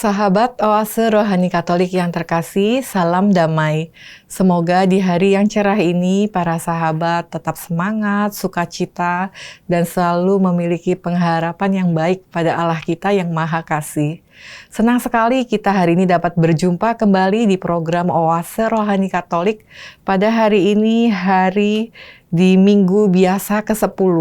Sahabat Oase Rohani Katolik yang terkasih, salam damai. Semoga di hari yang cerah ini, para sahabat tetap semangat, sukacita, dan selalu memiliki pengharapan yang baik pada Allah kita yang Maha Kasih. Senang sekali kita hari ini dapat berjumpa kembali di program Oase Rohani Katolik pada hari ini, hari di Minggu Biasa ke-10.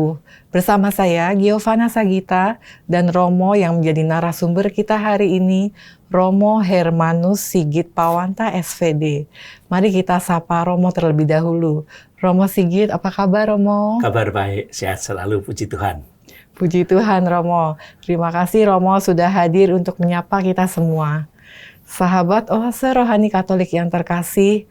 Bersama saya, Giovanna Sagita, dan Romo yang menjadi narasumber kita hari ini, Romo Hermanus Sigit Pawanta, SVD. Mari kita sapa Romo terlebih dahulu. Romo Sigit, apa kabar Romo? Kabar baik, sehat selalu, puji Tuhan. Puji Tuhan Romo. Terima kasih Romo sudah hadir untuk menyapa kita semua. Sahabat Oase Rohani Katolik yang terkasih,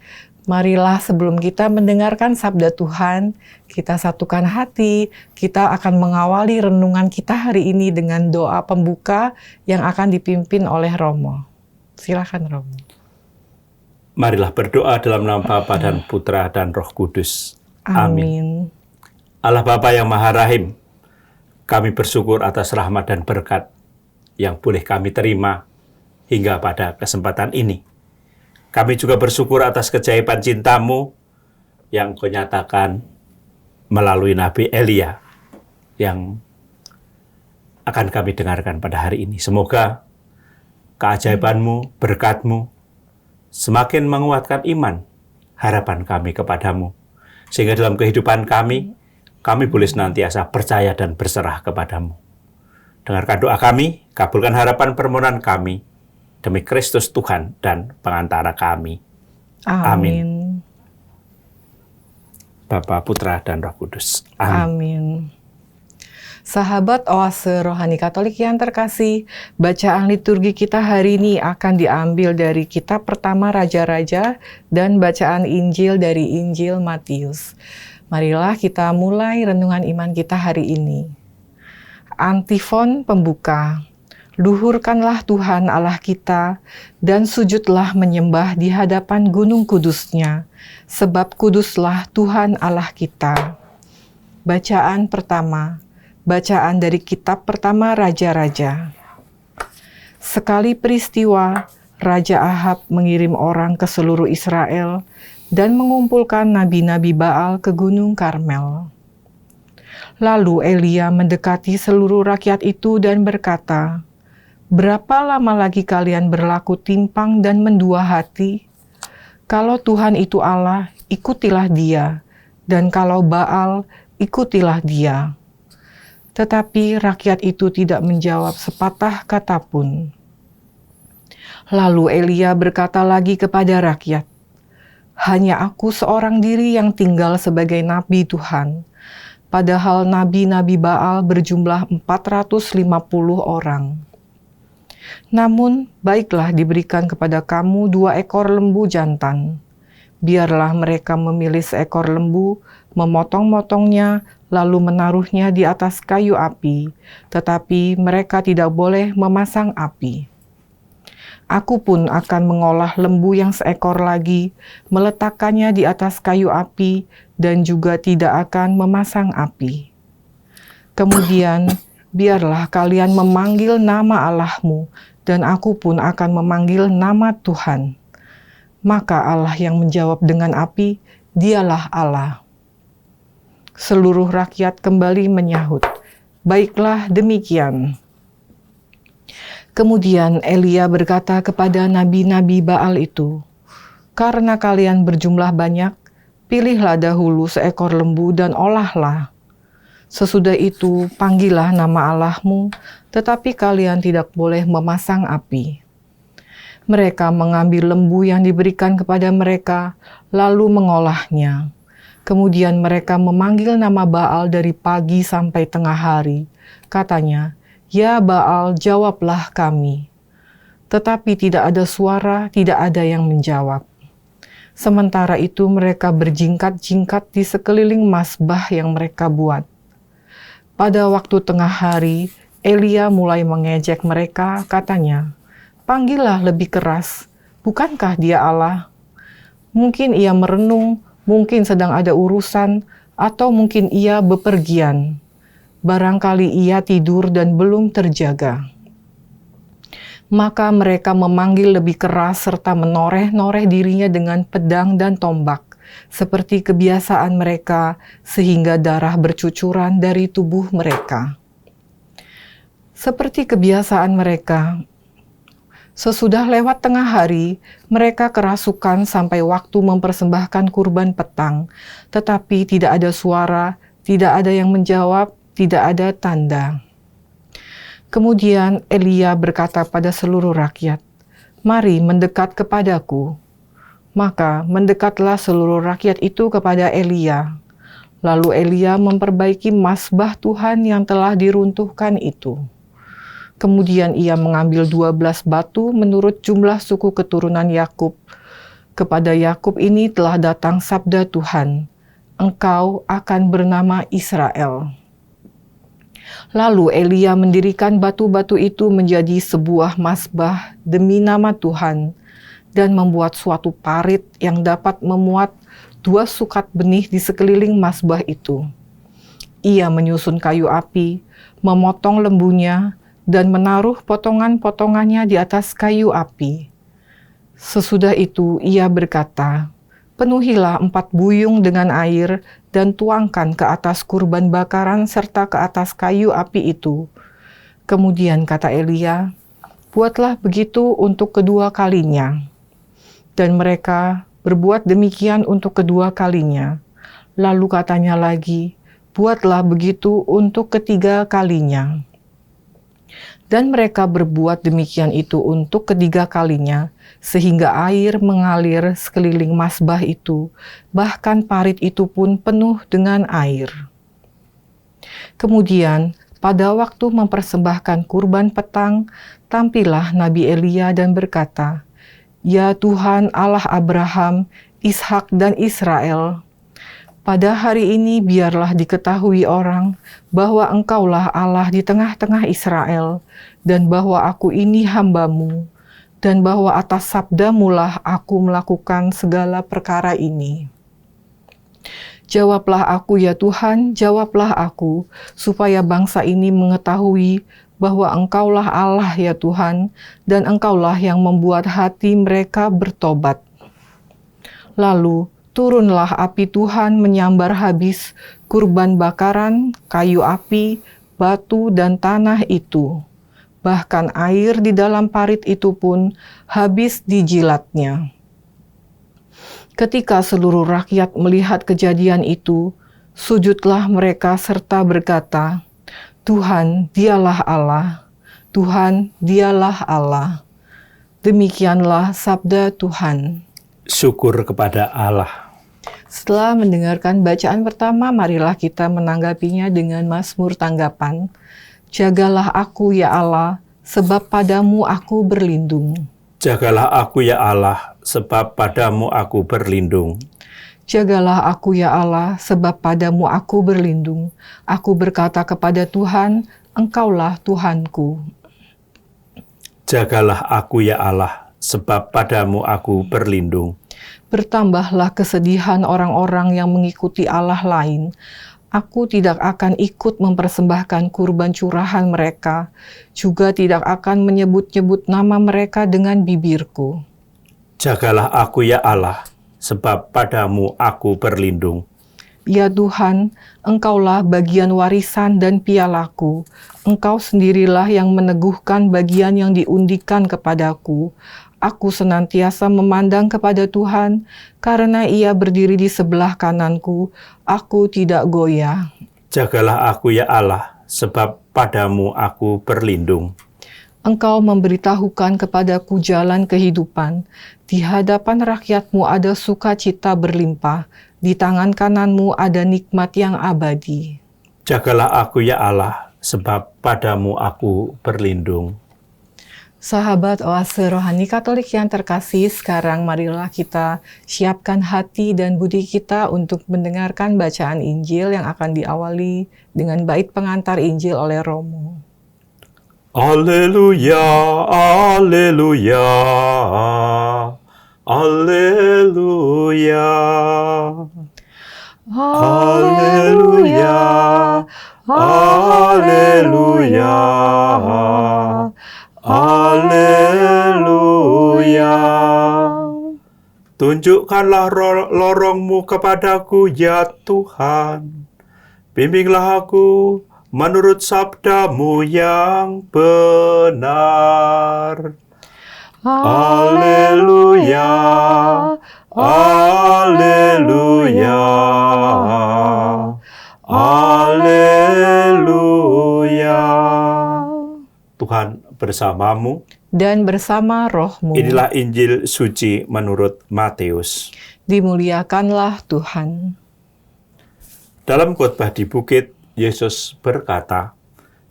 marilah sebelum kita mendengarkan sabda Tuhan, kita satukan hati, kita akan mengawali renungan kita hari ini dengan doa pembuka yang akan dipimpin oleh Romo. Silakan Romo. Marilah berdoa dalam nama Bapa dan Putra dan Roh Kudus. Amin. Allah Bapa yang Maha Rahim, kami bersyukur atas rahmat dan berkat yang boleh kami terima hingga pada kesempatan ini. Kami juga bersyukur atas keajaiban cinta-Mu yang Kau nyatakan melalui Nabi Elia yang akan kami dengarkan pada hari ini. Semoga keajaiban-Mu, berkat-Mu semakin menguatkan iman, harapan kami kepadamu. Sehingga dalam kehidupan kami boleh senantiasa percaya dan berserah kepadamu. Dengarkan doa kami, kabulkan harapan permohonan kami, demi Kristus Tuhan dan pengantara kami. Amin. Bapa, Putra, dan Roh Kudus. Amin. Amin. Sahabat Oase Rohani Katolik yang terkasih, bacaan liturgi kita hari ini akan diambil dari kitab pertama Raja-Raja dan bacaan Injil dari Injil Matius. Marilah kita mulai renungan iman kita hari ini. Antifon pembuka. Luhurkanlah Tuhan Allah kita, dan sujudlah menyembah di hadapan gunung kudus-Nya, sebab kuduslah Tuhan Allah kita. Bacaan pertama, bacaan dari kitab pertama Raja-Raja. Sekali peristiwa, Raja Ahab mengirim orang ke seluruh Israel dan mengumpulkan nabi-nabi Baal ke Gunung Karmel. Lalu Elia mendekati seluruh rakyat itu dan berkata, "Berapa lama lagi kalian berlaku timpang dan mendua hati? Kalau Tuhan itu Allah, ikutilah Dia, dan kalau Baal, ikutilah dia." Tetapi rakyat itu tidak menjawab sepatah kata pun. Lalu Elia berkata lagi kepada rakyat, "Hanya aku seorang diri yang tinggal sebagai nabi Tuhan, padahal nabi-nabi Baal berjumlah 450 orang. Namun, baiklah diberikan kepada kamu 2 ekor lembu jantan. Biarlah mereka memilih seekor lembu, memotong-motongnya, lalu menaruhnya di atas kayu api, tetapi mereka tidak boleh memasang api. Aku pun akan mengolah lembu yang seekor lagi, meletakkannya di atas kayu api, dan juga tidak akan memasang api. Kemudian, biarlah kalian memanggil nama Allahmu, dan aku pun akan memanggil nama Tuhan. Maka Allah yang menjawab dengan api, Dialah Allah." Seluruh rakyat kembali menyahut, "Baiklah demikian." Kemudian Elia berkata kepada nabi-nabi Baal itu, "Karena kalian berjumlah banyak, pilihlah dahulu seekor lembu dan olahlah. Sesudah itu panggillah nama Allahmu, tetapi kalian tidak boleh memasang api." Mereka mengambil lembu yang diberikan kepada mereka, lalu mengolahnya. Kemudian mereka memanggil nama Baal dari pagi sampai tengah hari. Katanya, "Ya Baal, jawablah kami." Tetapi tidak ada suara, tidak ada yang menjawab. Sementara itu mereka berjingkat-jingkat di sekeliling mazbah yang mereka buat. Pada waktu tengah hari, Elia mulai mengejek mereka, katanya, "Panggillah lebih keras, bukankah Dia Allah? Mungkin Ia merenung, mungkin sedang ada urusan, atau mungkin Ia bepergian. Barangkali Ia tidur dan belum terjaga." Maka mereka memanggil lebih keras serta menoreh-noreh dirinya dengan pedang dan tombak, seperti kebiasaan mereka, sehingga darah bercucuran dari tubuh mereka. Seperti kebiasaan mereka, sesudah lewat tengah hari, mereka kerasukan sampai waktu mempersembahkan kurban petang, tetapi tidak ada suara, tidak ada yang menjawab, tidak ada tanda. Kemudian Elia berkata pada seluruh rakyat, "Mari mendekat kepadaku." Maka mendekatlah seluruh rakyat itu kepada Elia. Lalu Elia memperbaiki mazbah Tuhan yang telah diruntuhkan itu. Kemudian ia mengambil 12 batu menurut jumlah suku keturunan Yakub. Kepada Yakub ini telah datang sabda Tuhan, "Engkau akan bernama Israel." Lalu Elia mendirikan batu-batu itu menjadi sebuah mazbah demi nama Tuhan, dan membuat suatu parit yang dapat memuat 2 sukat benih di sekeliling mazbah itu. Ia menyusun kayu api, memotong lembunya, dan menaruh potongan-potongannya di atas kayu api. Sesudah itu ia berkata, "Penuhilah 4 buyung dengan air dan tuangkan ke atas kurban bakaran serta ke atas kayu api itu." Kemudian kata Elia, "Buatlah begitu untuk kedua kalinya." Dan mereka berbuat demikian untuk kedua kalinya. Lalu katanya lagi, "Buatlah begitu untuk ketiga kalinya." Dan mereka berbuat demikian itu untuk ketiga kalinya, sehingga air mengalir sekeliling mazbah itu, bahkan parit itu pun penuh dengan air. Kemudian, pada waktu mempersembahkan kurban petang, tampillah Nabi Elia dan berkata, "Ya Tuhan Allah Abraham, Ishak dan Israel, pada hari ini biarlah diketahui orang bahwa Engkaulah Allah di tengah-tengah Israel, dan bahwa aku ini hamba-Mu, dan bahwa atas sabda-Mu-lah aku melakukan segala perkara ini. Jawablah aku ya Tuhan, jawablah aku, supaya bangsa ini mengetahui bahwa Engkaulah Allah ya Tuhan, dan Engkaulah yang membuat hati mereka bertobat." Lalu turunlah api Tuhan menyambar habis kurban bakaran, kayu api, batu, dan tanah itu. Bahkan air di dalam parit itu pun habis dijilatnya. Ketika seluruh rakyat melihat kejadian itu, sujudlah mereka serta berkata, "Tuhan, dialah Allah. Tuhan, dialah Allah." Demikianlah sabda Tuhan. Syukur kepada Allah. Setelah mendengarkan bacaan pertama, marilah kita menanggapinya dengan mazmur tanggapan. "Jagalah aku ya Allah, sebab padamu aku berlindung. Jagalah aku ya Allah, sebab padamu aku berlindung. Jagalah aku ya Allah, sebab padamu aku berlindung. Aku berkata kepada Tuhan, Engkaulah Tuhanku." Jagalah aku ya Allah, sebab padamu aku berlindung. Bertambahlah kesedihan orang-orang yang mengikuti Allah lain. Aku tidak akan ikut mempersembahkan kurban curahan mereka, juga tidak akan menyebut-nyebut nama mereka dengan bibirku. Jagalah aku ya Allah, sebab padamu aku berlindung. Ya Tuhan, Engkaulah bagian warisan dan pialaku. Engkau sendirilah yang meneguhkan bagian yang diundikan kepadaku. Aku senantiasa memandang kepada Tuhan, karena Ia berdiri di sebelah kananku. Aku tidak goyah. Jagalah aku ya Allah, sebab padamu aku berlindung. Engkau memberitahukan kepadaku jalan kehidupan. Di hadapan rakyatmu ada sukacita berlimpah. Di tangan kananmu ada nikmat yang abadi. Jagalah aku ya Allah, sebab padamu aku berlindung. Sahabat Oase Rohani Katolik yang terkasih, sekarang marilah kita siapkan hati dan budi kita untuk mendengarkan bacaan Injil yang akan diawali dengan bait pengantar Injil oleh Romo. Alleluia, alleluia, alleluia. Alleluia, alleluia, alleluia. Haleluya. Tunjukkanlah lorong-Mu kepadaku, ya Tuhan. Bimbinglah aku menurut sabda-Mu yang benar. Haleluya. Haleluya. Haleluya. Tuhan bersamamu Dan bersama rohmu. Inilah Injil suci menurut Matius. Dimuliakanlah Tuhan. Dalam khotbah di bukit, Yesus berkata,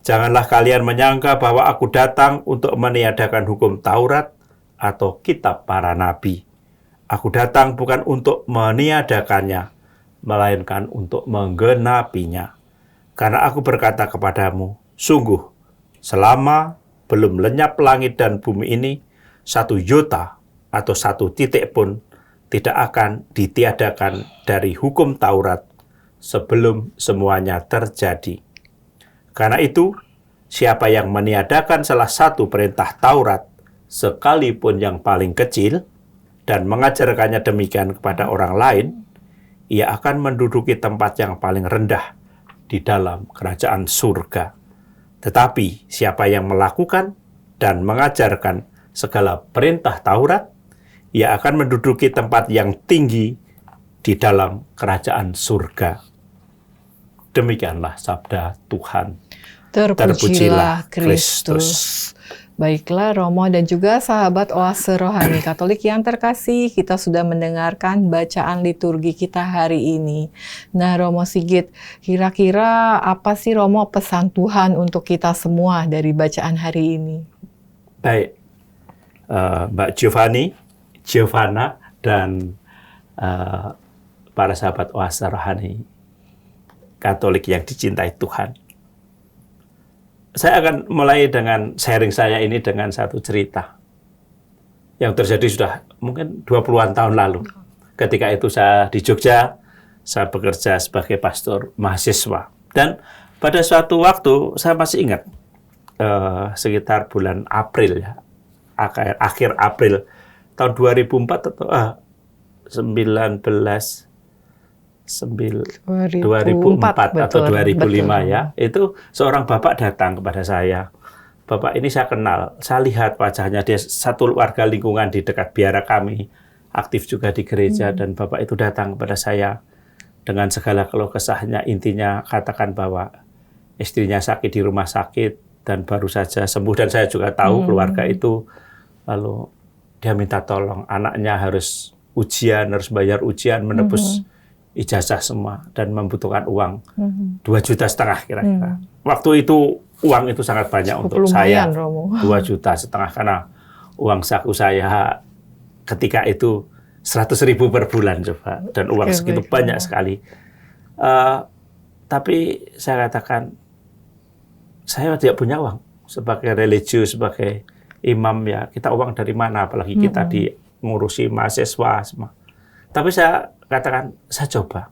"Janganlah kalian menyangka bahwa aku datang untuk meniadakan hukum Taurat atau kitab para nabi. Aku datang bukan untuk meniadakannya, melainkan untuk menggenapinya. Karena aku berkata kepadamu, sungguh, selama belum lenyap langit dan bumi ini, 1 yota atau 1 titik pun tidak akan ditiadakan dari hukum Taurat sebelum semuanya terjadi. Karena itu, siapa yang meniadakan salah satu perintah Taurat, sekalipun yang paling kecil, dan mengajarkannya demikian kepada orang lain, ia akan menduduki tempat yang paling rendah di dalam kerajaan surga. Tetapi siapa yang melakukan dan mengajarkan segala perintah Taurat, ia akan menduduki tempat yang tinggi di dalam kerajaan surga." Demikianlah sabda Tuhan. Terpujilah Kristus. Baiklah Romo dan juga sahabat Oase Rohani Katolik yang terkasih, kita sudah mendengarkan bacaan liturgi kita hari ini. Nah Romo Sigit, kira-kira apa sih Romo pesan Tuhan untuk kita semua dari bacaan hari ini? Baik, Mbak Giovanna, dan para sahabat Oase Rohani Katolik yang dicintai Tuhan. Saya akan mulai dengan sharing saya ini dengan satu cerita yang terjadi sudah mungkin 20-an tahun lalu. Ketika itu saya di Jogja, saya bekerja sebagai pastor mahasiswa. Dan pada suatu waktu, saya masih ingat, sekitar bulan April, ya, akhir April tahun 2004 atau 2004 atau 2005 betul. Ya, itu seorang bapak datang kepada saya. Bapak ini saya kenal, saya lihat wajahnya, dia satu warga lingkungan di dekat biara kami, aktif juga di gereja, dan bapak itu datang kepada saya dengan segala keluh kesahnya. Intinya katakan bahwa istrinya sakit di rumah sakit dan baru saja sembuh, dan saya juga tahu keluarga itu. Lalu dia minta tolong, anaknya harus ujian, harus bayar ujian, menebus ijazah semua, dan membutuhkan uang 2,5 juta kira-kira. Waktu itu uang itu sangat banyak untuk saya, 2,5 juta karena uang saku saya ketika itu 100.000 per bulan coba, dan uang segitu banyak sekali. Tapi saya katakan, saya tidak punya uang sebagai religius, sebagai imam, ya kita uang dari mana, apalagi kita ngurusi mahasiswa semua. Tapi saya katakan, saya coba.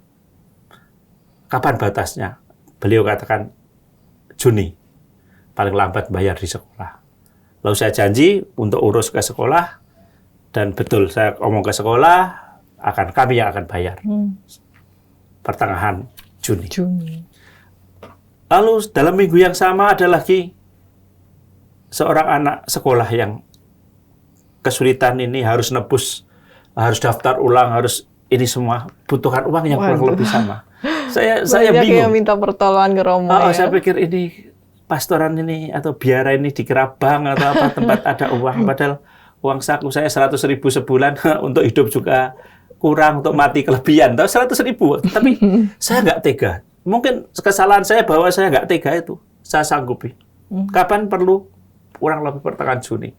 Kapan batasnya? Beliau katakan, Juni. Paling lambat bayar di sekolah. Lalu saya janji untuk urus ke sekolah, dan betul saya ngomong ke sekolah, kami yang akan bayar. Pertengahan Juni. Lalu dalam minggu yang sama ada lagi seorang anak sekolah yang kesulitan ini, harus nebus, harus daftar ulang, harus ini semua, butuhkan uang yang kurang lebih sama. Saya bingung. Yang minta pertolongan ke Romo. Saya pikir ini pastoran ini atau biara ini dikira bank atau apa, tempat ada uang, padahal uang saku saya 100.000 sebulan untuk hidup juga kurang, untuk mati kelebihan. Tahu 100.000, tapi saya nggak tega. Mungkin kesalahan saya bahwa saya nggak tega itu. Saya sanggupi. Kapan perlu? Kurang lebih pertengahan Juni.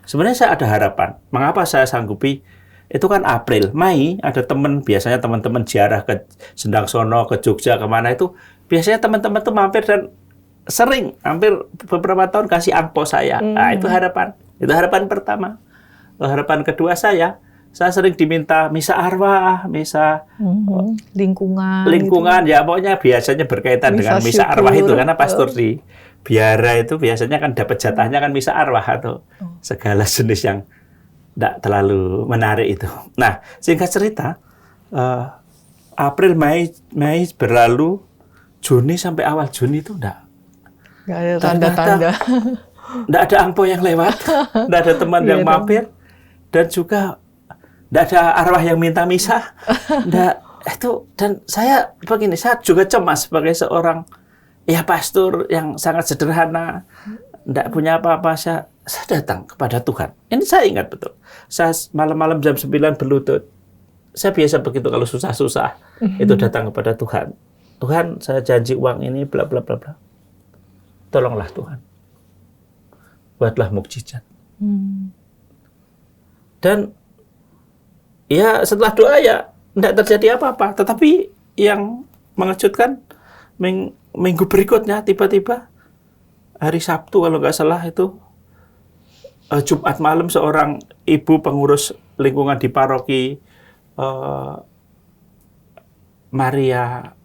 Sebenarnya saya ada harapan. Mengapa saya sanggupi? Itu kan April, Mei ada teman, biasanya teman-teman ziarah ke Sendang Sono, ke Jogja, kemana itu, biasanya teman-teman tuh mampir dan sering, hampir beberapa tahun kasih angpau saya. Nah, itu harapan. Itu harapan pertama. Harapan kedua saya sering diminta misa arwah, misa lingkungan, ya pokoknya biasanya berkaitan dengan misa arwah itu, karena pastor di biara itu biasanya kan dapat jatahnya kan misa arwah atau segala jenis yang tidak terlalu menarik itu. Nah, singkat cerita, April, Mei berlalu, Juni sampai awal Juni itu nggak ada tanda-tanda. Nggak ada angpau yang lewat, nggak ada teman yang mampir, dan juga nggak ada arwah yang minta misa. Dan saya begini, saya juga cemas sebagai seorang pastor yang sangat sederhana, nggak punya apa-apa. Saya datang kepada Tuhan. Ini saya ingat betul. Saya malam-malam jam 9 berlutut. Saya biasa begitu kalau susah-susah, itu datang kepada Tuhan. Tuhan, saya janji uang ini, bla bla bla bla. Tolonglah Tuhan. Buatlah mukjizat. Dan ya setelah doa ya tidak terjadi apa-apa. Tetapi yang mengejutkan, minggu berikutnya tiba-tiba hari Sabtu kalau nggak salah itu, Jumat malam seorang ibu pengurus lingkungan di paroki Maria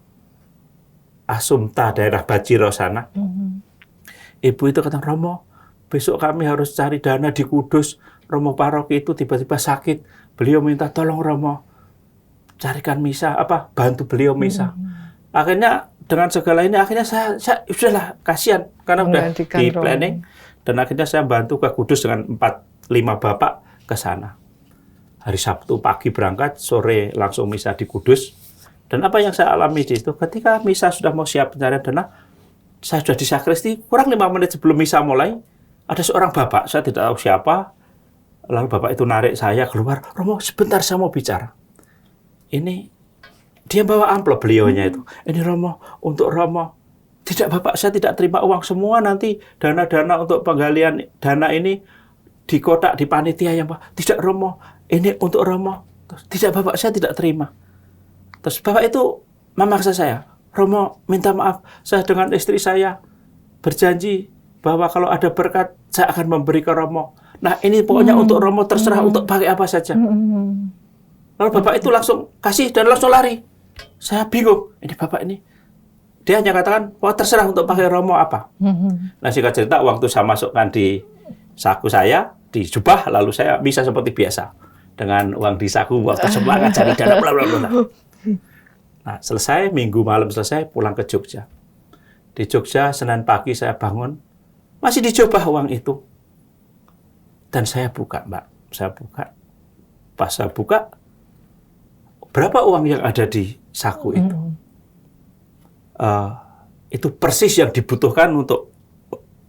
Assumpta daerah Bajiro sana. Ibu itu kata, Romo, besok kami harus cari dana di Kudus. Romo paroki itu tiba-tiba sakit. Beliau minta tolong Romo carikan misa, bantu beliau misa. Akhirnya dengan segala ini akhirnya saya sudahlah, kasihan karena udah di planning, dan akhirnya saya bantu ke Kudus dengan 4-5 bapak ke sana. Hari Sabtu pagi berangkat, sore langsung misa di Kudus. Dan apa yang saya alami di situ, ketika misa sudah mau siap pencarian dana, saya sudah di sakristi, kurang 5 menit sebelum misa mulai, ada seorang bapak, saya tidak tahu siapa, lalu bapak itu narik saya keluar, Romo, sebentar saya mau bicara. Ini, dia bawa amplop beliaunya itu. Ini Romo, untuk Romo. Tidak Bapak, saya tidak terima uang semua, nanti dana-dana untuk penggalian dana ini di kotak, di panitia yang Pak. Tidak Romo, ini untuk Romo. Tidak Bapak, saya tidak terima. Terus Bapak itu memaksa saya, Romo minta maaf, saya dengan istri saya berjanji bahwa kalau ada berkat, saya akan memberi ke Romo. Nah ini pokoknya untuk Romo, terserah untuk pakai apa saja. Lalu Bapak itu langsung kasih dan langsung lari. Saya bingung, ini Bapak ini. Dia hanya katakan, wah terserah untuk pakai Romo apa. Nah singkat cerita, waktu saya masukkan di saku saya, di jubah, lalu saya bisa seperti biasa. Dengan uang di saku, waktu semangat cari dana, bla bla bla. Nah selesai, minggu malam selesai, pulang ke Jogja. Di Jogja, Senin pagi saya bangun, masih di jubah uang itu. Dan saya buka, Mbak. Saya buka. Pas saya buka, berapa uang yang ada di saku itu? Itu persis yang dibutuhkan untuk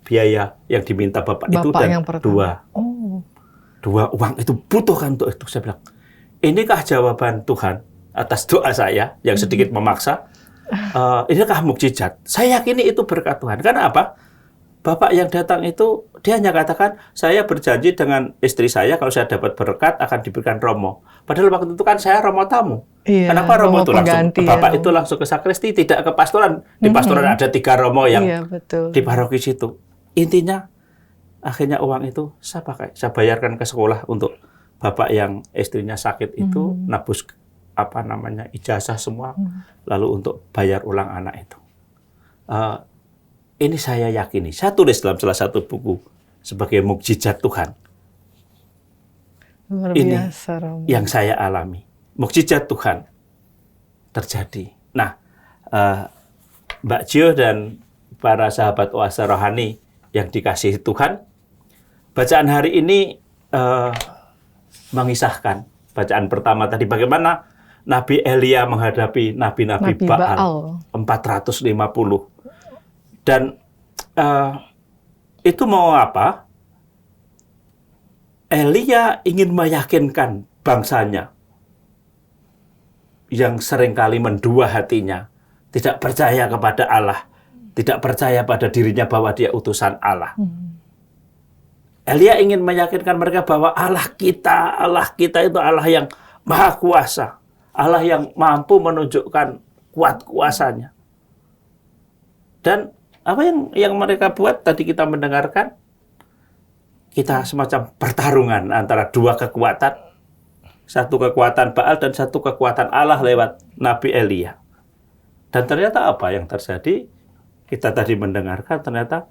biaya yang diminta Bapak itu, dan dua uang itu butuhkan untuk itu. Saya bilang, inikah jawaban Tuhan atas doa saya yang sedikit memaksa? Inikah mukjizat? Saya yakini itu berkat Tuhan. Karena apa? Bapak yang datang itu, dia hanya katakan, saya berjanji dengan istri saya, kalau saya dapat berkat, akan diberikan Romo. Padahal waktu itu kan saya Romo tamu. Iya, kenapa Romo itu langsung, Bapak ya, itu langsung ke sakristi, tidak ke pastoran. Di pastoran ada 3 Romo yang betul, di paroki situ. Intinya, akhirnya uang itu saya pakai, saya bayarkan ke sekolah untuk Bapak yang istrinya sakit itu, nabus ijazah semua, lalu untuk bayar ulang anak itu. Ini saya yakini, saya tulis dalam salah satu buku sebagai mukjizat Tuhan. Luar biasa, Romo. Ini yang saya alami, mukjizat Tuhan terjadi. Nah, Mbak Gio dan para sahabat Oase Rohani yang dikasihi Tuhan, bacaan hari ini mengisahkan. Bacaan pertama tadi bagaimana Nabi Elia menghadapi nabi-nabi Baal 450. Dan itu mau apa? Elia ingin meyakinkan bangsanya yang seringkali mendua hatinya, tidak percaya kepada Allah, tidak percaya pada dirinya bahwa dia utusan Allah. Elia ingin meyakinkan mereka bahwa Allah kita itu Allah yang maha kuasa, Allah yang mampu menunjukkan kuat kuasanya. Dan apa yang mereka buat tadi kita mendengarkan, kita semacam pertarungan antara 2 kekuatan, satu kekuatan Baal dan satu kekuatan Allah lewat Nabi Elia. Dan ternyata apa yang terjadi? Kita tadi mendengarkan ternyata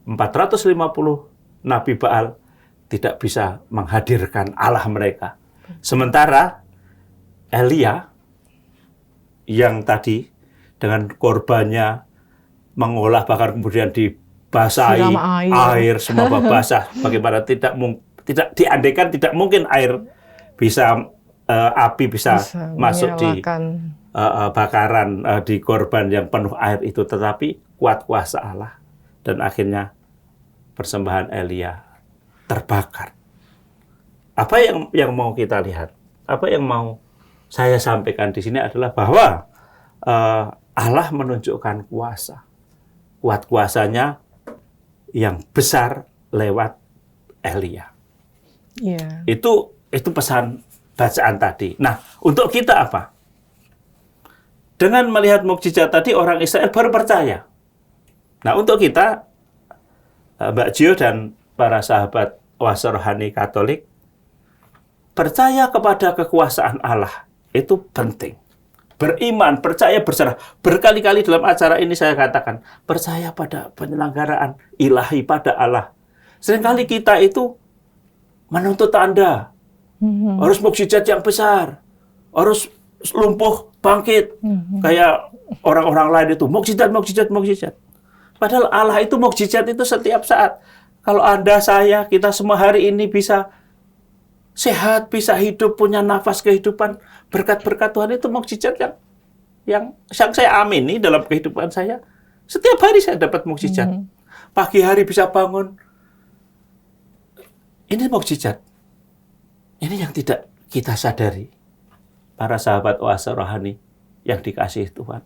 450 Nabi Baal tidak bisa menghadirkan Allah mereka. Sementara Elia yang tadi dengan korbannya mengolah bahkan kemudian dibasahi Siram air semua basah, bagaimana tidak diandaikan tidak mungkin air bisa api bisa masuk di menyalakan. bakaran di korban yang penuh air itu, tetapi kuat kuasa Allah dan akhirnya persembahan Elia terbakar. Apa yang mau kita lihat? Apa yang mau saya sampaikan di sini adalah bahwa Allah menunjukkan kuasa, kuat kuasanya yang besar lewat Elia. Iya. Itu pesan bacaan tadi. Nah, untuk kita apa? Dengan melihat mukjizat tadi, orang Israel baru percaya. Nah, untuk kita, Mbak Gio dan para sahabat oase rohani Katolik, percaya kepada kekuasaan Allah itu penting. Beriman, percaya, berserah. Berkali-kali dalam acara ini saya katakan, percaya pada penyelenggaraan ilahi pada Allah. Seringkali kita itu menuntut Anda, harus mukjizat yang besar, harus lumpuh bangkit, kayak orang-orang lain itu, mukjizat. Padahal Allah itu mukjizat itu setiap saat. Kalau Anda, saya, kita semua hari ini bisa sehat, bisa hidup, punya nafas kehidupan, berkat-berkat Tuhan itu mukjizat yang saya amini dalam kehidupan saya. Setiap hari saya dapat mukjizat. Pagi hari bisa bangun. Ini mukjizat. Ini yang tidak kita sadari. Para sahabat oase rohani yang dikasihi Tuhan.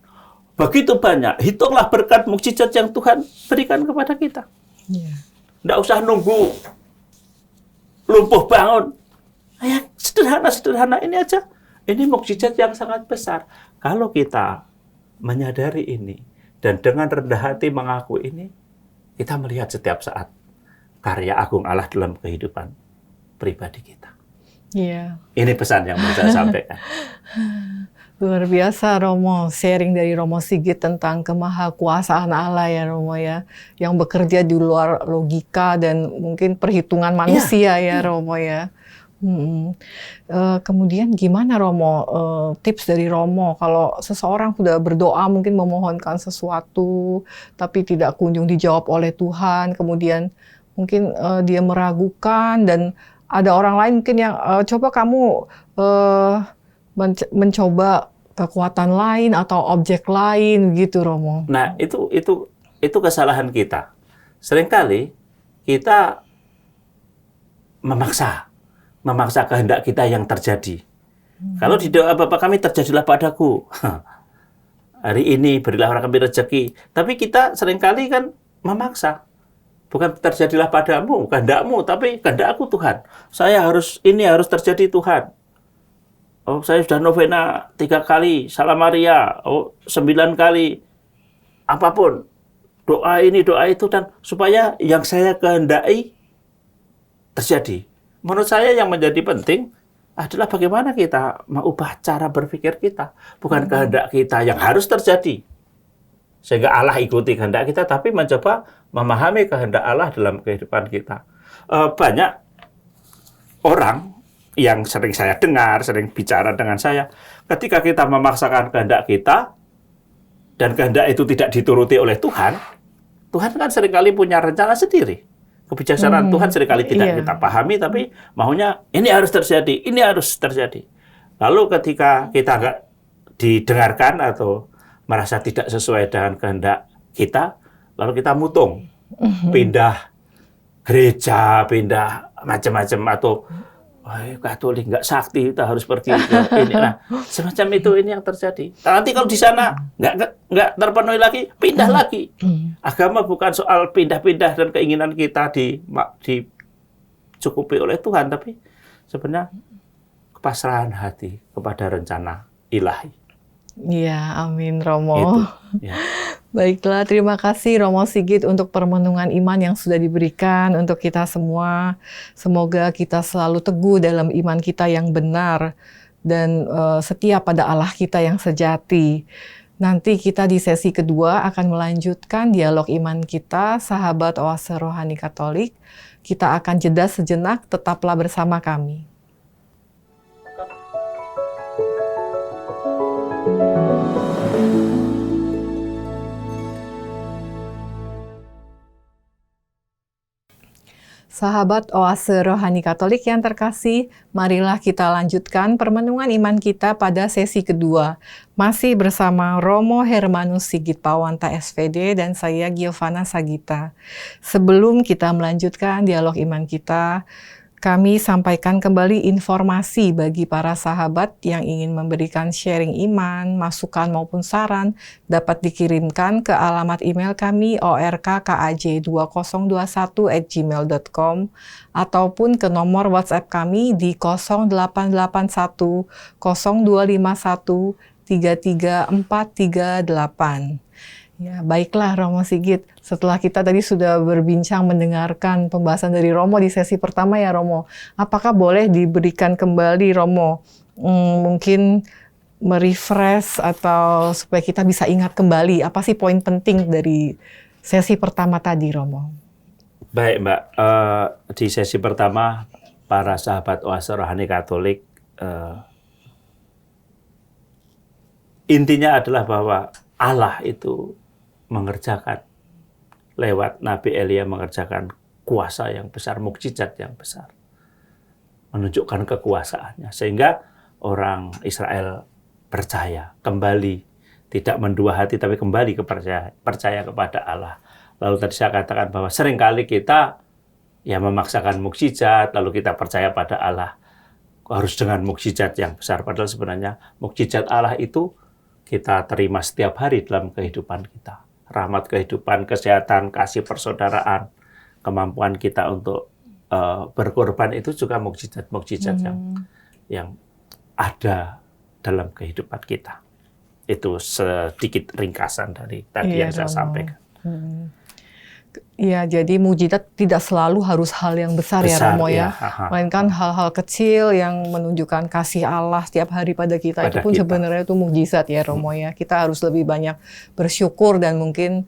Begitu banyak, hitunglah berkat mukjizat yang Tuhan berikan kepada kita. Nggak usah nunggu lumpuh bangun. Ya, sederhana ini aja. Ini mukjizat yang sangat besar. Kalau kita menyadari ini dan dengan rendah hati mengaku ini, kita melihat setiap saat karya agung Allah dalam kehidupan pribadi kita. Iya. Ini pesan yang mau saya sampaikan. Luar biasa Romo, sharing dari Romo Sigit tentang kemahakuasaan Allah ya Romo ya, yang bekerja di luar logika dan mungkin perhitungan manusia ya Romo ya. Kemudian gimana Romo, tips dari Romo kalau seseorang sudah berdoa mungkin memohonkan sesuatu tapi tidak kunjung dijawab oleh Tuhan, kemudian mungkin dia meragukan dan ada orang lain mungkin yang coba kamu mencoba kekuatan lain atau objek lain gitu Romo. Nah, itu kesalahan kita. Seringkali kita memaksa kehendak kita yang terjadi. Kalau di doa Bapa kami terjadilah padaku. Hari ini berilah orang kami rezeki. Tapi kita seringkali kan memaksa. Bukan terjadilah padamu, kehendakmu, tapi kehendakku Tuhan. Ini harus terjadi Tuhan. Oh, saya sudah novena 3 kali, Salam Maria, 9 kali, apapun. Doa ini, doa itu, dan supaya yang saya kehendaki terjadi. Menurut saya yang menjadi penting adalah bagaimana kita mengubah cara berpikir kita. Bukan kehendak kita yang harus terjadi. Sehingga Allah ikuti kehendak kita, tapi mencoba memahami kehendak Allah dalam kehidupan kita. Banyak orang yang sering saya dengar, sering bicara dengan saya, ketika kita memaksakan kehendak kita, dan kehendak itu tidak dituruti oleh Tuhan, Tuhan kan seringkali punya rencana sendiri. Kebijaksanaan Tuhan seringkali tidak kita pahami, tapi maunya ini harus terjadi, ini harus terjadi. Lalu ketika kita nggak didengarkan atau merasa tidak sesuai dengan kehendak kita, lalu kita mutung, pindah gereja, pindah macam-macam, atau Katolik nggak sakti, kita harus pergi ke ini. Nah, semacam itu ini yang terjadi. Nanti kalau di sana nggak terpenuhi lagi, pindah lagi. Agama bukan soal pindah-pindah dan keinginan kita dicukupi oleh Tuhan, tapi sebenarnya kepasrahan hati kepada rencana ilahi. Iya, amin Romo. Itu, ya. Baiklah, terima kasih Romo Sigit untuk permenungan iman yang sudah diberikan untuk kita semua. Semoga kita selalu teguh dalam iman kita yang benar dan setia pada Allah kita yang sejati. Nanti kita di sesi kedua akan melanjutkan dialog iman kita, sahabat oase rohani Katolik, Kita akan jeda sejenak, tetaplah bersama kami. Sahabat Oase Rohani Katolik yang terkasih, marilah kita lanjutkan permenungan iman kita pada sesi kedua. Masih bersama Romo Hermanus Sigit Pawanta SVD dan saya Giovanna Sagita. Sebelum kita melanjutkan dialog iman kita, kami sampaikan kembali informasi bagi para sahabat yang ingin memberikan sharing iman, masukan maupun saran dapat dikirimkan ke alamat email kami orkkaj2021@gmail.com ataupun ke nomor WhatsApp kami di 0881 0251 33438. Ya, baiklah Romo Sigit. Setelah kita tadi sudah berbincang mendengarkan pembahasan dari Romo di sesi pertama ya Romo, apakah boleh diberikan kembali Romo mungkin merefresh atau supaya kita bisa ingat kembali apa sih poin penting dari sesi pertama tadi Romo? Baik Mbak, di sesi pertama para sahabat Oase Rohani Katolik intinya adalah bahwa Allah itu mengerjakan lewat Nabi Elia mengerjakan kuasa yang besar, mukjizat yang besar, menunjukkan kekuasaannya sehingga orang Israel percaya kembali, tidak mendua hati tapi kembali percaya kepada Allah. Lalu tadi saya katakan bahwa seringkali kita ya memaksakan mukjizat lalu kita percaya pada Allah harus dengan mukjizat yang besar, padahal sebenarnya mukjizat Allah itu kita terima setiap hari dalam kehidupan kita. Rahmat kehidupan, kesehatan, kasih persaudaraan, kemampuan kita untuk berkorban itu juga mukjizat-mukjizat yang ada dalam kehidupan kita. Itu sedikit ringkasan dari tadi yang saya sampaikan. Iya, jadi mukjizat tidak selalu harus hal yang besar ya Romo ya. Melainkan hal-hal kecil yang menunjukkan kasih Allah setiap hari pada kita. Itu pun sebenarnya itu mukjizat ya Romo ya. Kita harus lebih banyak bersyukur dan mungkin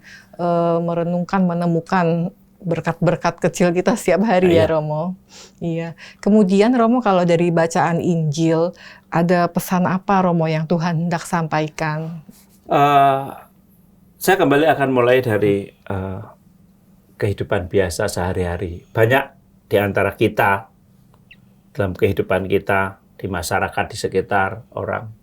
merenungkan, menemukan berkat-berkat kecil kita setiap hari ya Romo. Iya. Kemudian Romo kalau dari bacaan Injil, ada pesan apa Romo yang Tuhan hendak sampaikan? Saya kembali akan mulai dari kehidupan biasa sehari-hari. Banyak di antara kita, dalam kehidupan kita, di masyarakat, di sekitar, orang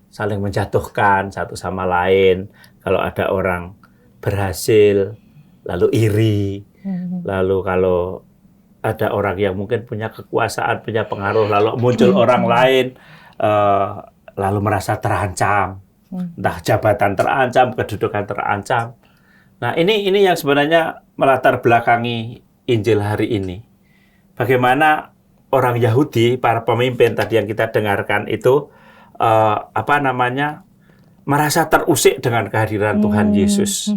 saling menjatuhkan satu sama lain. Kalau ada orang berhasil, lalu iri. Lalu kalau ada orang yang mungkin punya kekuasaan, punya pengaruh, lalu muncul orang lain, lalu merasa terancam. Entah jabatan terancam, kedudukan terancam. Nah, ini yang sebenarnya melatar belakangi Injil hari ini. Bagaimana orang Yahudi, para pemimpin tadi yang kita dengarkan itu merasa terusik dengan kehadiran Tuhan Yesus.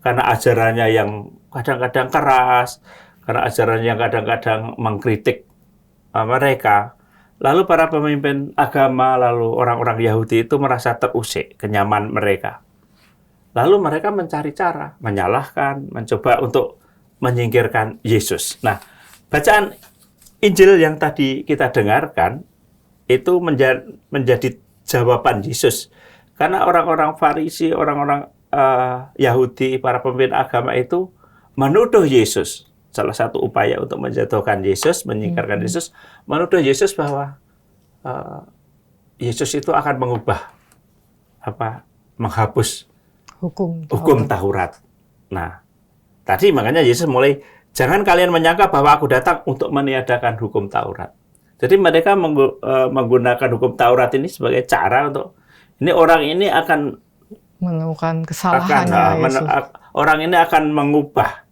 Karena ajarannya yang kadang-kadang keras, karena ajarannya yang kadang-kadang mengkritik mereka. Lalu para pemimpin agama, lalu orang-orang Yahudi itu merasa terusik, kenyaman mereka. Lalu mereka mencari cara, menyalahkan, mencoba untuk menyingkirkan Yesus. Nah, bacaan Injil yang tadi kita dengarkan itu menjadi jawaban Yesus. Karena orang-orang Farisi, orang-orang Yahudi, para pemimpin agama itu menuduh Yesus. Salah satu upaya untuk menjatuhkan Yesus, menyingkirkan Yesus, menuduh Yesus bahwa Yesus itu akan menghapus hukum Taurat. Nah, tadi makanya Yesus mulai, jangan kalian menyangka bahwa aku datang untuk meniadakan hukum Taurat. Jadi mereka menggunakan hukum Taurat ini sebagai cara untuk, ini orang ini akan menemukan kesalahan. Orang ini akan mengubah.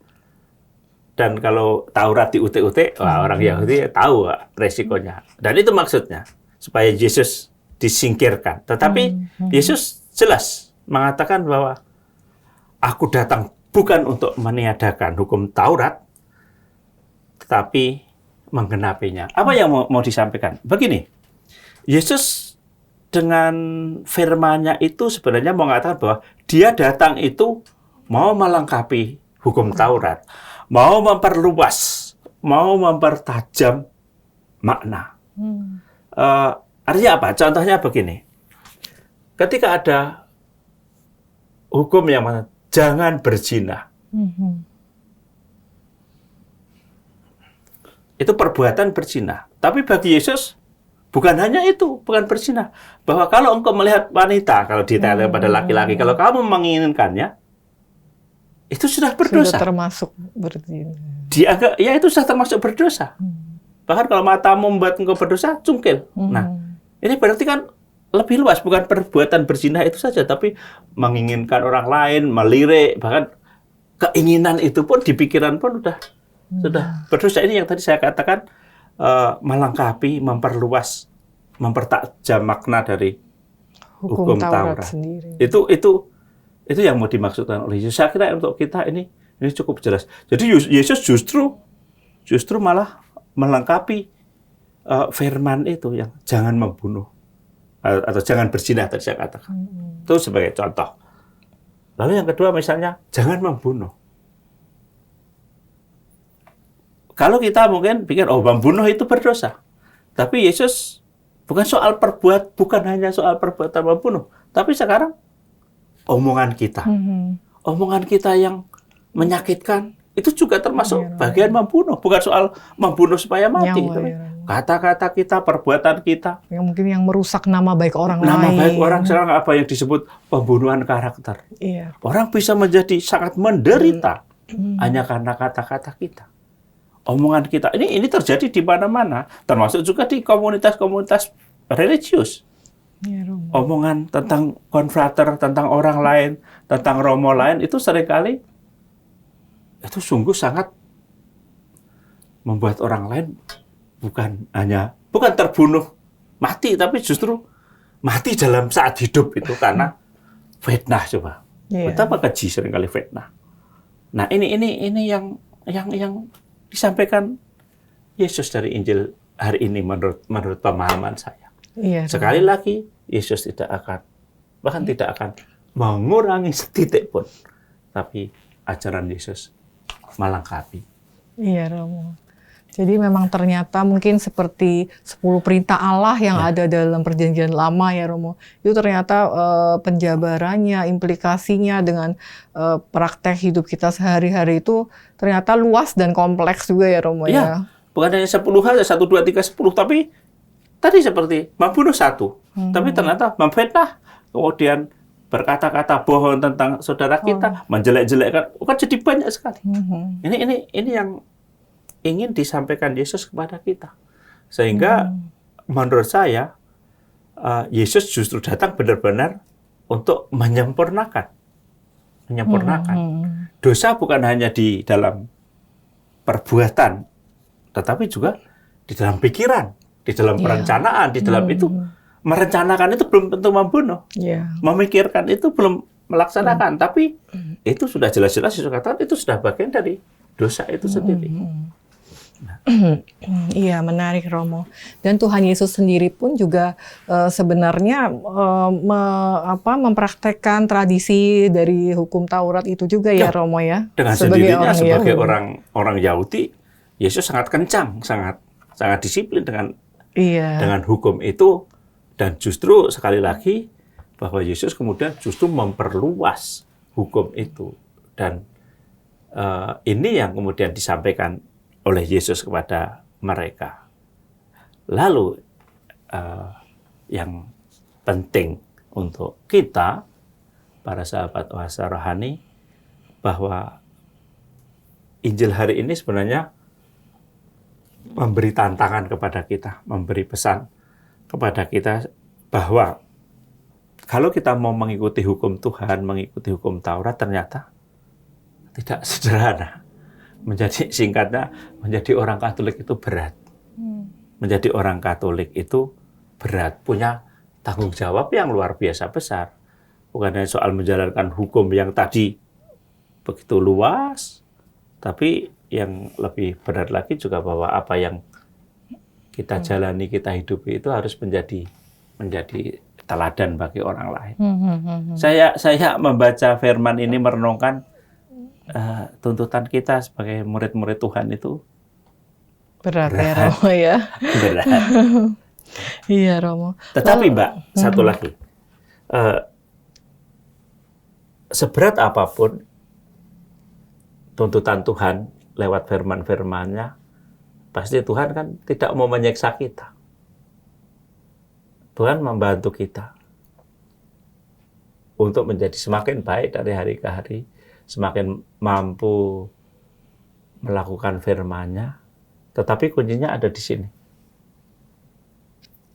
Dan kalau Taurat diutik-utik, orang Yahudi tahu resikonya. Dan itu maksudnya, supaya Yesus disingkirkan. Tetapi Yesus jelas mengatakan bahwa aku datang bukan untuk meniadakan hukum Taurat, tetapi menggenapinya. Apa yang mau disampaikan? Begini, Yesus dengan firman-Nya itu sebenarnya mengatakan bahwa dia datang itu mau melengkapi hukum Taurat, mau memperluas, mau mempertajam makna. Artinya apa? Contohnya begini. Ketika ada hukum yang mana jangan berzina. Itu perbuatan berzina. Tapi bagi Yesus bukan hanya itu, bukan berzina. Bahwa kalau engkau melihat wanita, kalau ditarik pada laki-laki, kalau kamu menginginkannya, itu sudah berdosa. Sudah termasuk berzina. Dianggap, ya itu sudah termasuk berdosa. Bahkan kalau matamu membuat engkau berdosa, cungkil. Nah, ini berarti kan lebih luas, bukan perbuatan berzina itu saja, tapi menginginkan orang lain, melirik, bahkan keinginan itu pun di pikiran pun sudah berdosa. Ini yang tadi saya katakan, melengkapi, memperluas, mempertajam makna dari hukum Taurat sendiri. Itu yang mau dimaksudkan oleh Yesus. Saya kira untuk kita ini cukup jelas. Jadi Yesus justru malah melengkapi firman itu yang jangan membunuh atau jangan berzina tadi saya katakan. Itu sebagai contoh. Lalu yang kedua misalnya jangan membunuh. Kalau kita mungkin pikir membunuh itu berdosa. Tapi Yesus bukan hanya soal perbuatan membunuh, tapi sekarang omongan kita yang menyakitkan itu juga termasuk bagian membunuh, bukan soal membunuh supaya mati. Kata-kata kita, perbuatan kita, yang mungkin yang merusak nama baik orang lain. Nama baik orang, sekarang apa yang disebut pembunuhan karakter. Orang bisa menjadi sangat menderita hanya karena kata-kata kita. Omongan kita ini terjadi di mana-mana, termasuk juga di komunitas-komunitas religius. Omongan tentang konfrater, tentang orang lain, tentang romo lain itu seringkali itu sungguh sangat membuat orang lain bukan terbunuh mati, tapi justru mati dalam saat hidup itu karena fitnah. Coba betapa keji seringkali fitnah. Nah ini yang disampaikan Yesus dari Injil hari ini menurut pemahaman saya. Sekali lagi Yesus tidak akan mengurangi setitik pun, tapi ajaran Yesus melengkapi. Iya, Romo. Jadi memang ternyata mungkin seperti 10 perintah Allah yang ada dalam perjanjian lama ya, Romo. Itu ternyata penjabarannya, implikasinya dengan praktek hidup kita sehari-hari itu ternyata luas dan kompleks juga ya, Romo ya. Bukan hanya 10 hal, 1, 2, 3, 10, tapi tadi seperti membunuh 1, tapi ternyata memfitnah, kemudian berkata-kata bohong tentang saudara kita, menjelek-jelekkan, kan jadi banyak sekali. Ini yang ingin disampaikan Yesus kepada kita. Sehingga menurut saya, Yesus justru datang benar-benar untuk menyempurnakan. Dosa bukan hanya di dalam perbuatan, tetapi juga di dalam pikiran, di dalam perencanaan, di dalam itu. Merencanakan itu belum tentu membunuh. Memikirkan itu belum melaksanakan. Tapi itu sudah jelas-jelas Yesus katakan itu sudah bagian dari dosa itu sendiri. Iya, menarik Romo. Dan Tuhan Yesus sendiri pun juga sebenarnya mempraktekkan tradisi dari hukum Taurat itu juga ya, Romo ya. Dengan sendirinya sebagai orang Yahudi, Yesus sangat kencang, sangat disiplin dengan hukum itu. Dan justru sekali lagi bahwa Yesus kemudian justru memperluas hukum itu. Dan ini yang kemudian disampaikan oleh Yesus kepada mereka. Lalu yang penting untuk kita, para sahabat Oase Rohani, bahwa Injil hari ini sebenarnya memberi tantangan kepada kita, memberi pesan kepada kita bahwa kalau kita mau mengikuti hukum Tuhan, mengikuti hukum Taurat, ternyata tidak sederhana. Singkatnya, menjadi orang Katolik itu berat. Menjadi orang Katolik itu berat, punya tanggung jawab yang luar biasa besar. Bukan hanya soal menjalankan hukum yang tadi begitu luas, tapi yang lebih berat lagi juga bahwa apa yang kita jalani, kita hidupi itu harus menjadi teladan bagi orang lain. Saya membaca firman ini merenungkan tuntutan kita sebagai murid-murid Tuhan itu Berat ya Berat. Romo ya. berat. Iya Romo. Tetapi Lalu- Mbak, satu lagi. Eh, Seberat apapun tuntutan Tuhan lewat firman-firman-Nya, pasti Tuhan kan tidak mau menyiksa kita. Tuhan membantu kita untuk menjadi semakin baik dari hari ke hari, semakin mampu melakukan firman-Nya. Tetapi kuncinya ada di sini.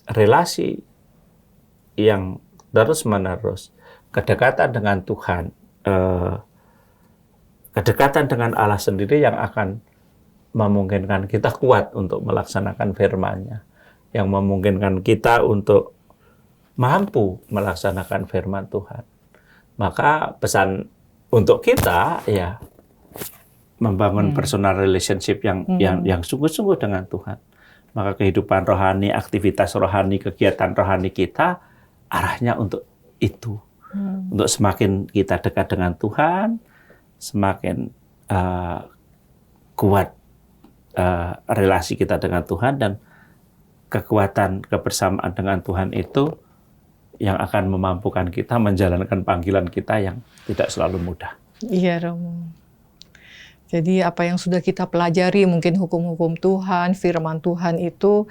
Relasi yang terus-menerus, kedekatan dengan Tuhan, kedekatan dengan Allah sendiri yang akan memungkinkan kita kuat untuk melaksanakan firman-Nya, yang memungkinkan kita untuk mampu melaksanakan firman Tuhan. Maka pesan untuk kita ya membangun personal relationship yang sungguh-sungguh dengan Tuhan. Maka kehidupan rohani, aktivitas rohani, kegiatan rohani kita arahnya untuk itu. Untuk semakin kita dekat dengan Tuhan, semakin kuat relasi kita dengan Tuhan, dan kekuatan kebersamaan dengan Tuhan itu yang akan memampukan kita menjalankan panggilan kita yang tidak selalu mudah. Iya Romo. Jadi apa yang sudah kita pelajari, mungkin hukum-hukum Tuhan, firman Tuhan itu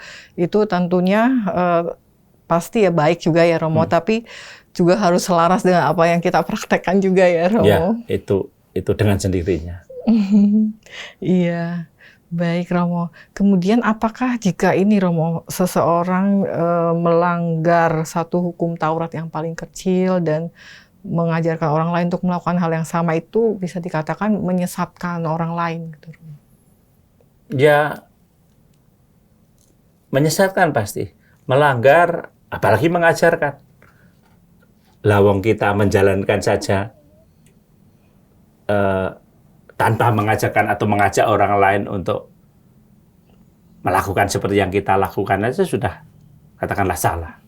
tentunya pasti ya baik juga ya Romo, tapi juga harus selaras dengan apa yang kita praktekkan juga ya Romo. Ya, itu dengan sendirinya. Iya, baik Romo. Kemudian apakah jika ini Romo, seseorang melanggar satu hukum Taurat yang paling kecil dan mengajarkan orang lain untuk melakukan hal yang sama, itu bisa dikatakan menyesatkan orang lain gitu Romo? Ya, menyesatkan pasti. Melanggar, apalagi mengajarkan. Lawang kita menjalankan saja tanpa mengajarkan atau mengajak orang lain untuk melakukan seperti yang kita lakukan aja sudah katakanlah salah.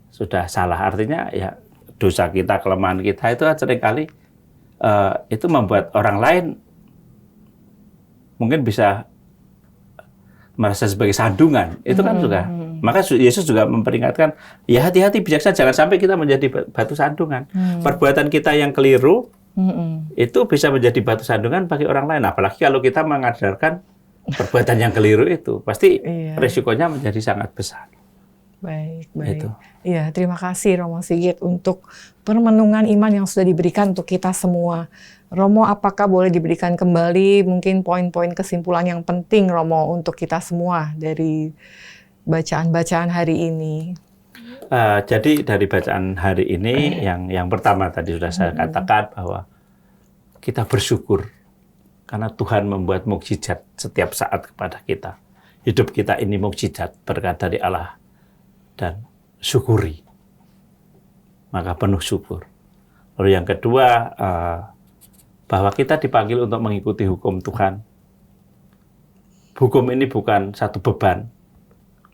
Sudah salah, artinya ya dosa kita, kelemahan kita itu seringkali itu membuat orang lain mungkin bisa merasa sebagai sandungan. Itu kan juga. Maka Yesus juga memperingatkan, ya hati-hati, bijaksana, jangan sampai kita menjadi batu sandungan. Perbuatan kita yang keliru itu bisa menjadi batu sandungan bagi orang lain. Apalagi kalau kita mengajarkan perbuatan yang keliru itu, pasti risikonya menjadi sangat besar. Baik, baik. Itu. Iya, terima kasih Romo Sigit untuk permenungan iman yang sudah diberikan untuk kita semua. Romo, apakah boleh diberikan kembali mungkin poin-poin kesimpulan yang penting Romo untuk kita semua dari bacaan-bacaan hari ini? Jadi dari bacaan hari ini yang pertama tadi sudah saya katakan bahwa kita bersyukur karena Tuhan membuat mukjizat setiap saat kepada kita. Hidup kita ini mukjizat berkat dari Allah, dan syukuri. Maka penuh syukur. Lalu yang kedua, bahwa kita dipanggil untuk mengikuti hukum Tuhan. Hukum ini bukan satu beban.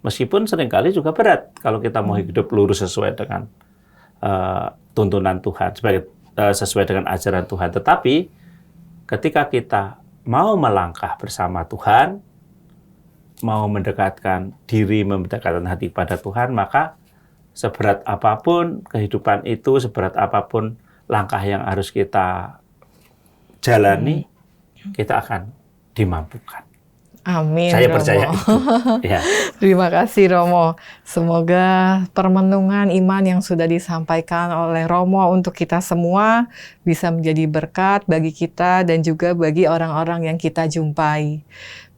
Meskipun seringkali juga berat kalau kita mau hidup lurus sesuai dengan tuntunan Tuhan, sesuai dengan ajaran Tuhan. Tetapi ketika kita mau melangkah bersama Tuhan, mau mendekatkan diri, mendekatkan hati pada Tuhan, maka seberat apapun kehidupan itu, seberat apapun langkah yang harus kita jalani, kita akan dimampukan. Amin. Saya Romo. percaya itu. Ya. Terima kasih Romo. Semoga permenungan iman yang sudah disampaikan oleh Romo untuk kita semua bisa menjadi berkat bagi kita dan juga bagi orang-orang yang kita jumpai.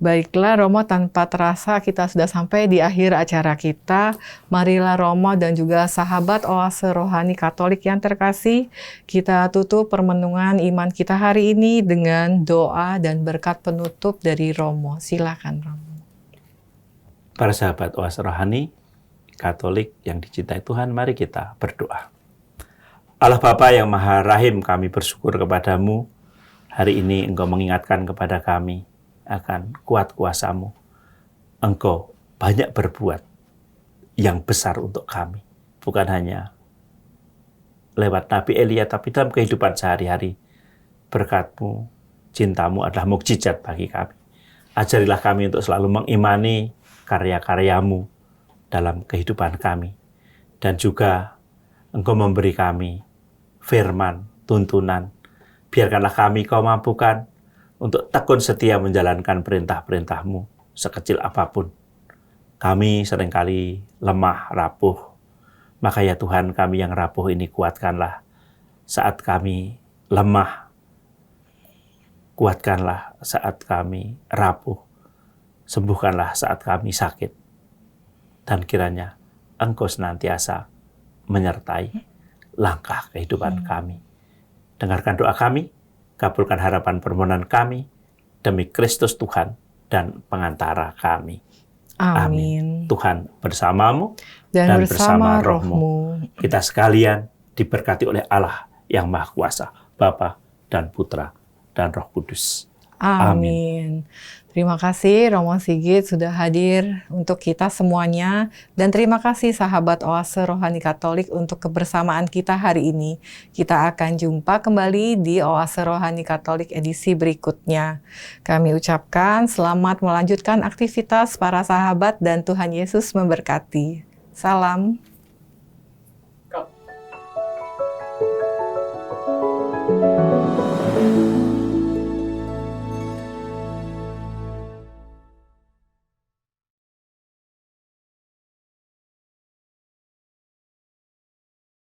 Baiklah Romo, tanpa terasa kita sudah sampai di akhir acara kita. Marilah Romo dan juga sahabat Oase Rohani Katolik yang terkasih, kita tutup permenungan iman kita hari ini dengan doa dan berkat penutup dari Romo. Silakan Romo. Para sahabat Oase Rohani Katolik yang dicintai Tuhan, mari kita berdoa. Allah Bapa yang Maha Rahim, kami bersyukur kepadamu. Hari ini Engkau mengingatkan kepada kami akan kuat kuasa-Mu. Engkau banyak berbuat yang besar untuk kami. Bukan hanya lewat Nabi Elia, tapi dalam kehidupan sehari-hari. Berkat-Mu, cinta-Mu adalah mukjizat bagi kami. Ajarilah kami untuk selalu mengimani karya-karya-Mu dalam kehidupan kami. Dan juga Engkau memberi kami firman, tuntunan. Biarkanlah kami Kau mampukan untuk tekun setia menjalankan perintah-perintah-Mu sekecil apapun. Kami seringkali lemah, rapuh. Maka ya Tuhan, kami yang rapuh ini kuatkanlah saat kami lemah. Kuatkanlah saat kami rapuh. Sembuhkanlah saat kami sakit. Dan kiranya Engkau senantiasa menyertai langkah kehidupan kami. Dengarkan doa kami, kabulkan harapan permohonan kami, demi Kristus Tuhan dan pengantara kami. Amin. Tuhan bersamamu Dan bersama rohmu. Kita sekalian diberkati oleh Allah yang Maha Kuasa, Bapa dan Putra dan Roh Kudus. Amin. Terima kasih Romo Sigit sudah hadir untuk kita semuanya. Dan terima kasih sahabat Oase Rohani Katolik untuk kebersamaan kita hari ini. Kita akan jumpa kembali di Oase Rohani Katolik edisi berikutnya. Kami ucapkan selamat melanjutkan aktivitas para sahabat dan Tuhan Yesus memberkati. Salam. Thank you.